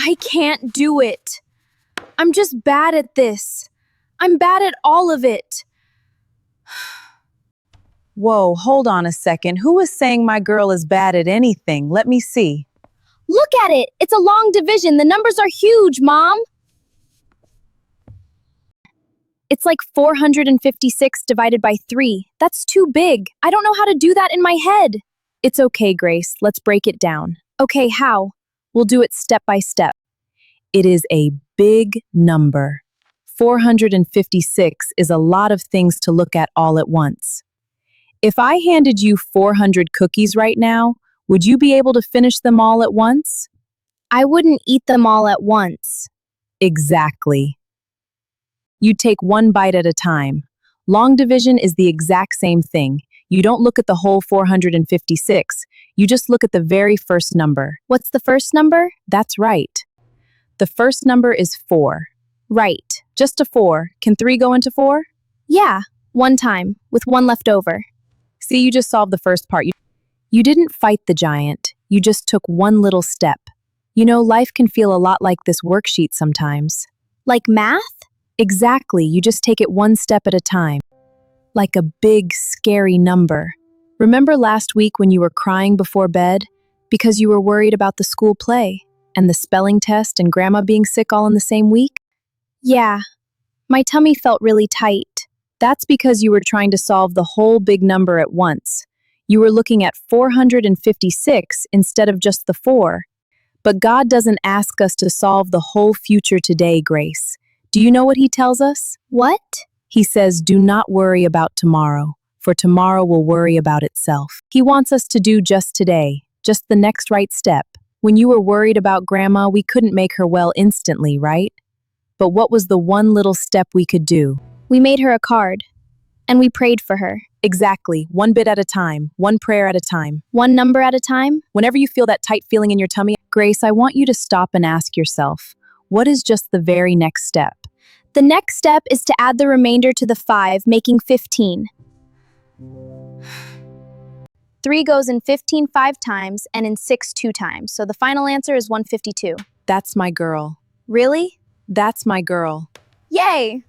I can't do it. I'm just bad at this. I'm bad at all of it. Whoa, hold on a second. Who is saying my girl is bad at anything? Let me see. Look at it. It's a long division. The numbers are huge, Mom. It's like 456 divided by 3. That's too big. I don't know how to do that in my head. It's okay, Grace. Let's break it down. Okay, how? We'll do it step by step. It is a big number. 456 is a lot of things to look at all at once. If I handed you 400 cookies right now, would you be able to finish them all at once? I wouldn't eat them all at once. Exactly. You take one bite at a time. Long division is the exact same thing. You don't look at the whole 456. You just look at the very first number. What's the first number? That's right. The first number is 4. Right. Just a 4. Can 3 go into 4? Yeah, one time, with one left over. See, you just solved the first part. You didn't fight the giant. You just took one little step. You know, life can feel a lot like this worksheet sometimes. Like math? Exactly, you just take it one step at a time. Like a big, scary number. Remember last week when you were crying before bed? Because you were worried about the school play, and the spelling test, and Grandma being sick all in the same week? Yeah, my tummy felt really tight. That's because you were trying to solve the whole big number at once. You were looking at 456 instead of just the 4. But God doesn't ask us to solve the whole future today, Grace. Do you know what He tells us? What? He says, do not worry about tomorrow, for tomorrow will worry about itself. He wants us to do just today, just the next right step. When you were worried about Grandma, we couldn't make her well instantly, right? But what was the one little step we could do? We made her a card, and we prayed for her. Exactly, one bit at a time, one prayer at a time. One number at a time? Whenever you feel that tight feeling in your tummy, Grace, I want you to stop and ask yourself, what is just the very next step? The next step is to add the remainder to the 5, making 15. 3 goes in 15 5 times and in 6 2 times, so the final answer is 152. That's my girl. Really? That's my girl. Yay!